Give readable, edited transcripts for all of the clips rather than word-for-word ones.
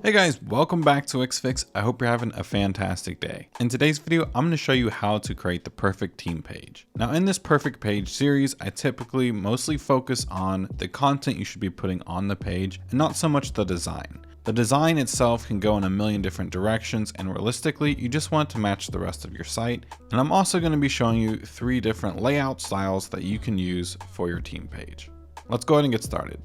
Hey guys, welcome back to XFix. I hope you're having a fantastic day. In today's video, I'm going to show you how to create the perfect team page. Now in this perfect page series, I typically mostly focus on the content you should be putting on the page and not so much the design. The design itself can go in a million different directions, and realistically, you just want it to match the rest of your site. And I'm also going to be showing you 3 different layout styles that you can use for your team page. Let's go ahead and get started.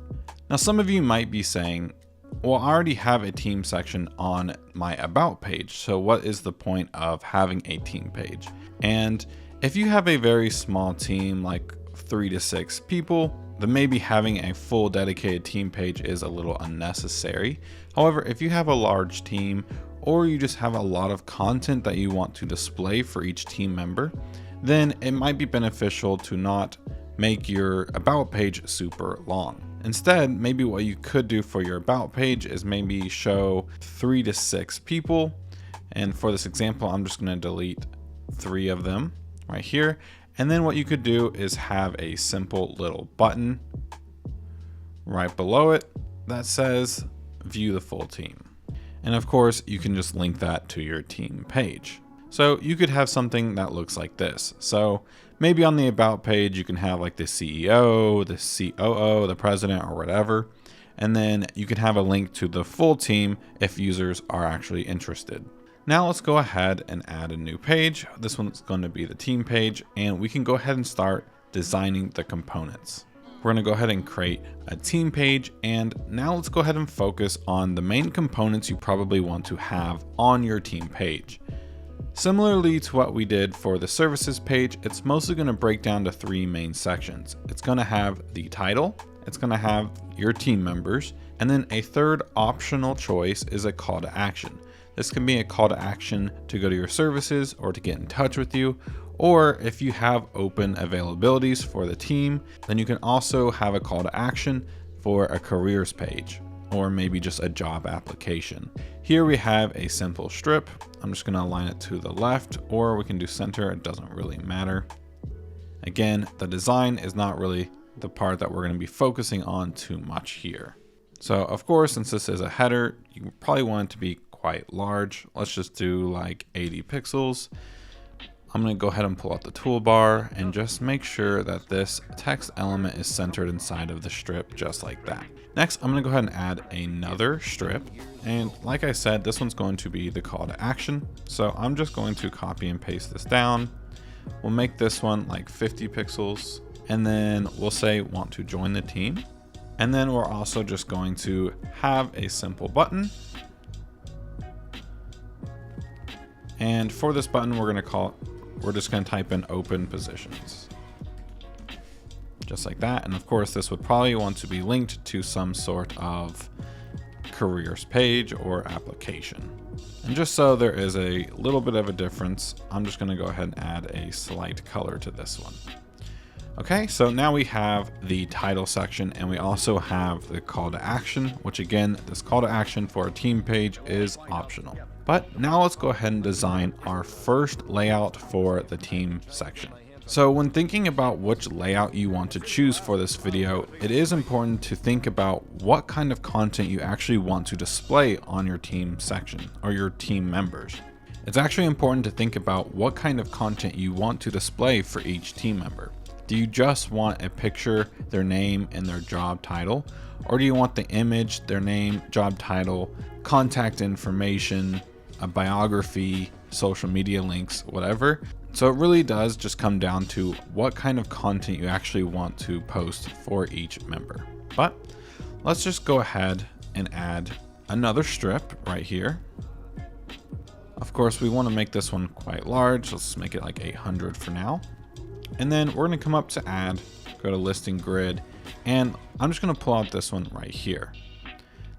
Now some of you might be saying, well, I already have a team section on my about page, so what is the point of having a team page? And if you have a very small team, like 3 to 6 people, then maybe having a full dedicated team page is a little unnecessary. However, if you have a large team, or you just have a lot of content that you want to display for each team member, then it might be beneficial to not make your about page super long. Instead, maybe what you could do for your about page is maybe show 3 to 6 people. And for this example, I'm just going to delete 3 of them right here. And then what you could do is have a simple little button right below it that says view the full team. And of course, you can just link that to your team page. So you could have something that looks like this. So maybe on the about page, you can have like the CEO, the COO, the president, or whatever. And then you can have a link to the full team if users are actually interested. Now let's go ahead and add a new page. This one's going to be the team page, and we can go ahead and start designing the components. We're going to go ahead and create a team page, and now let's go ahead and focus on the main components you probably want to have on your team page. Similarly to what we did for the services page, it's mostly going to break down to 3 main sections. It's going to have the title, it's going to have your team members, and then a third optional choice is a call to action. This can be a call to action to go to your services or to get in touch with you, or if you have open availabilities for the team, then you can also have a call to action for a careers page, or maybe just a job application. Here we have a simple strip. I'm just going to align it to the left, or we can do center. It doesn't really matter. Again, the design is not really the part that we're going to be focusing on too much here. So of course, since this is a header, you probably want it to be quite large. Let's just do like 80 pixels. I'm going to go ahead and pull out the toolbar and just make sure that this text element is centered inside of the strip, just like that. Next, I'm going to go ahead and add another strip. And like I said, this one's going to be the call to action. So I'm just going to copy and paste this down. We'll make this one like 50 pixels. And then we'll say want to join the team. And then we're also just going to have a simple button. And for this button, we're just going to type in open positions. Just like that. And of course, this would probably want to be linked to some sort of careers page or application. And just so there is a little bit of a difference, I'm just going to go ahead and add a slight color to this one. Okay, so now we have the title section, and we also have the call to action, which again, this call to action for a team page is optional. But now let's go ahead and design our first layout for the team section. So when thinking about which layout you want to choose for this video, it is important to think about what kind of content you actually want to display on your team section or your team members. It's actually important to think about what kind of content you want to display for each team member. Do you just want a picture, their name, and their job title? Or do you want the image, their name, job title, contact information, a biography, social media links, whatever? So it really does just come down to what kind of content you actually want to post for each member. But let's just go ahead and add another strip right here. Of course, we want to make this one quite large. Let's make it like 800 for now. And then we're going to come up to add, go to listing grid, and I'm just going to pull out this one right here.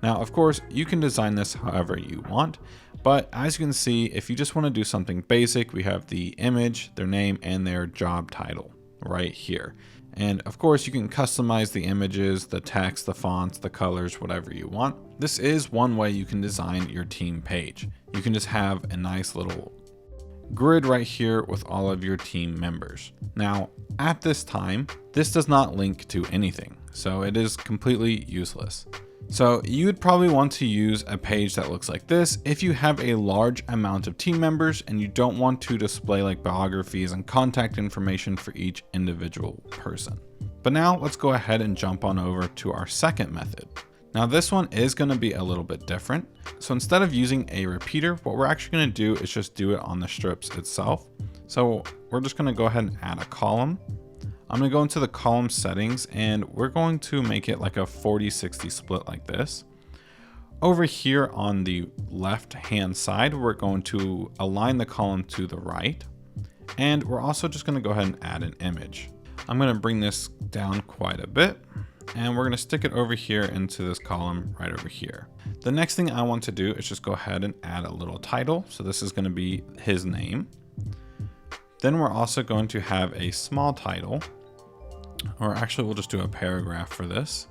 Now, of course, you can design this however you want, but as you can see, if you just want to do something basic, we have the image, their name, and their job title right here. And of course, you can customize the images, the text, the fonts, the colors, whatever you want. This is one way you can design your team page. You can just have a nice little grid right here with all of your team members. Now, at this time, this does not link to anything, so it is completely useless. So you would probably want to use a page that looks like this if you have a large amount of team members and you don't want to display like biographies and contact information for each individual person. But now let's go ahead and jump on over to our second method. Now this one is going to be a little bit different. So instead of using a repeater, what we're actually going to do is just do it on the strips itself. So we're just going to go ahead and add a column. I'm going to go into the column settings and we're going to make it like a 40-60 split like this. Over here on the left hand side, we're going to align the column to the right. And we're also just going to go ahead and add an image. I'm going to bring this down quite a bit and we're going to stick it over here into this column right over here. The next thing I want to do is just go ahead and add a little title. So this is going to be his name. Then we're also going to have a small title. Or actually we'll just do a paragraph for this,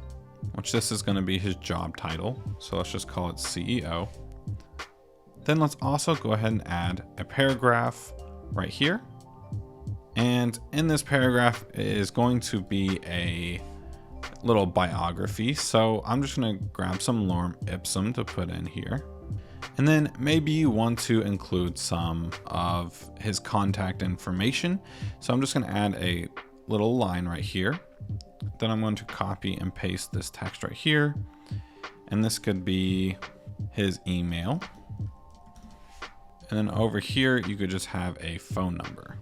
which this is going to be his job title. So let's just call it CEO. Then let's also go ahead and add a paragraph right here. And in this paragraph is going to be a little biography. So I'm just going to grab some lorem ipsum to put in here. And then maybe you want to include some of his contact information. So I'm just going to add a little line right here. Then I'm going to copy and paste this text right here. And this could be his email. And then over here, you could just have a phone number.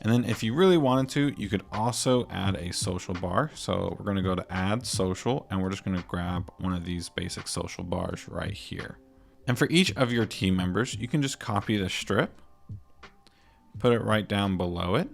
And then if you really wanted to, you could also add a social bar. So we're going to go to add social and we're just going to grab one of these basic social bars right here. And for each of your team members, you can just copy the strip, put it right down below it.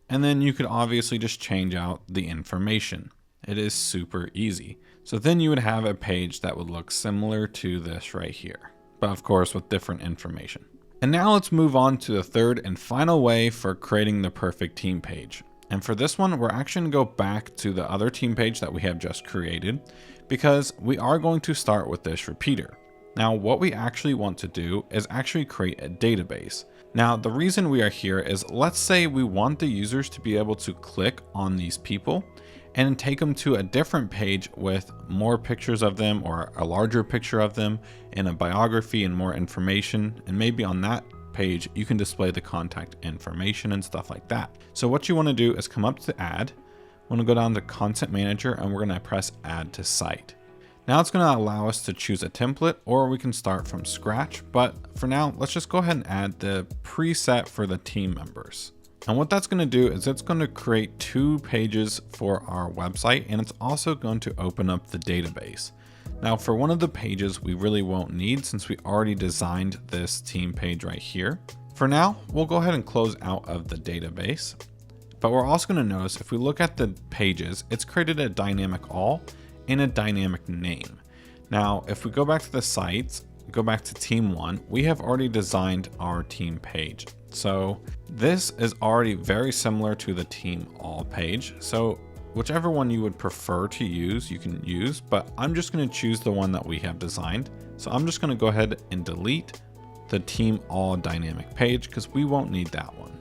And then you could obviously just change out the information. It is super easy. So then you would have a page that would look similar to this right here, but of course with different information. And now let's move on to the third and final way for creating the perfect team page. And for this one, we're actually going to go back to the other team page that we have just created because we are going to start with this repeater. Now, what we actually want to do is actually create a database. Now, the reason we are here is let's say we want the users to be able to click on these people and take them to a different page with more pictures of them or a larger picture of them and a biography and more information. And maybe on that page, you can display the contact information and stuff like that. So what you want to do is come up to add. We're going to go down to content manager and we're going to press add to site. Now it's going to allow us to choose a template or we can start from scratch. But for now, let's just go ahead and add the preset for the team members. And what that's going to do is it's going to create 2 pages for our website and it's also going to open up the database. Now for one of the pages we really won't need since we already designed this team page right here. For now, we'll go ahead and close out of the database. But we're also going to notice if we look at the pages, it's created a dynamic all and a dynamic name. Now, if we go back to the sites, go back to team 1, we have already designed our team page. So this is already very similar to the team all page. So whichever one you would prefer to use, you can use, but I'm just going to choose the one that we have designed. So I'm just going to go ahead and delete the team all dynamic page because we won't need that one.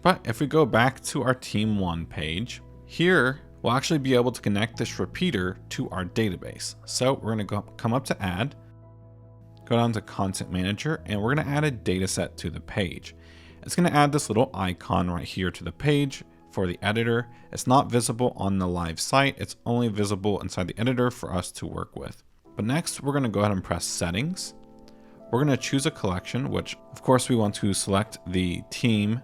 But if we go back to our team 1 page, here we'll actually be able to connect this repeater to our database. So we're going to come up to add, go down to content manager, and we're going to add a data set to the page. It's going to add this little icon right here to the page for the editor. It's not visible on the live site. It's only visible inside the editor for us to work with. But next we're going to go ahead and press settings. We're going to choose a collection, which of course we want to select the team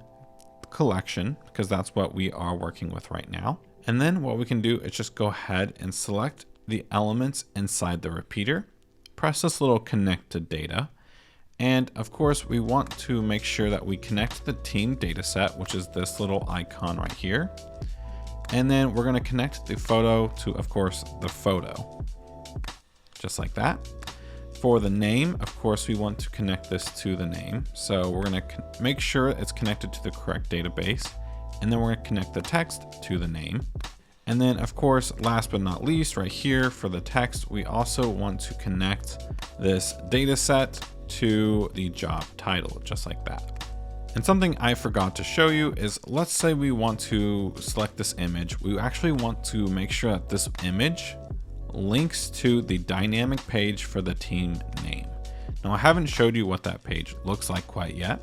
collection because that's what we are working with right now. And then what we can do is just go ahead and select the elements inside the repeater, press this little connect to data. And of course we want to make sure that we connect the team data set, which is this little icon right here. And then we're going to connect the photo to, of course, the photo, just like that. For the name, of course, we want to connect this to the name. So we're going to make sure it's connected to the correct database. And then we're going to connect the text to the name. And then of course, last but not least, right here for the text, we also want to connect this data set to the job title, just like that. And something I forgot to show you is, let's say we want to select this image. We actually want to make sure that this image links to the dynamic page for the team name. Now I haven't showed you what that page looks like quite yet,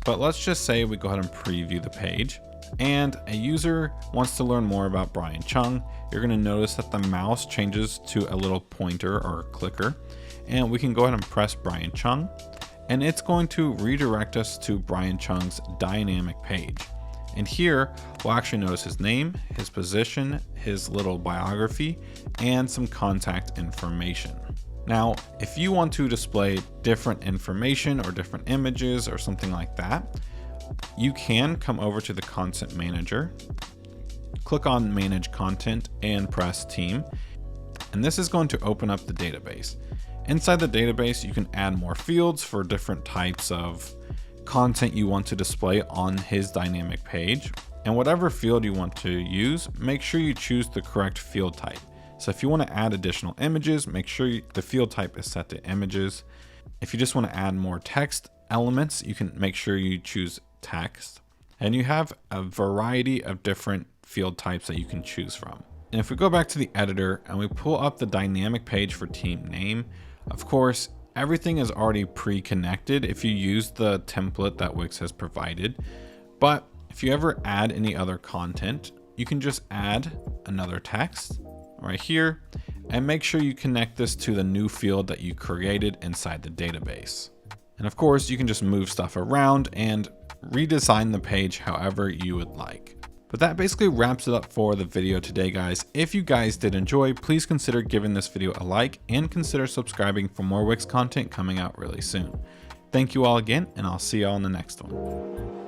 but let's just say we go ahead and preview the page and a user wants to learn more about Brian Chung. You're going to notice that the mouse changes to a little pointer or clicker, and we can go ahead and press Brian Chung, and it's going to redirect us to Brian Chung's dynamic page. And here we'll actually notice his name, his position, his little biography, and some contact information. Now, if you want to display different information or different images or something like that, you can come over to the Content Manager, click on Manage Content and press Team. And this is going to open up the database. Inside the database, you can add more fields for different types of content you want to display on his dynamic page. And whatever field you want to use, make sure you choose the correct field type. So if you want to add additional images, make sure the field type is set to images. If you just want to add more text elements, you can make sure you choose text. And you have a variety of different field types that you can choose from. And if we go back to the editor and we pull up the dynamic page for team name, of course, everything is already pre-connected if you use the template that Wix has provided. But if you ever add any other content, you can just add another text right here and make sure you connect this to the new field that you created inside the database. And of course, you can just move stuff around and redesign the page however you would like. But that basically wraps it up for the video today, guys. If you guys did enjoy, please consider giving this video a like and consider subscribing for more Wix content coming out really soon. Thank you all again, and I'll see y'all in the next one.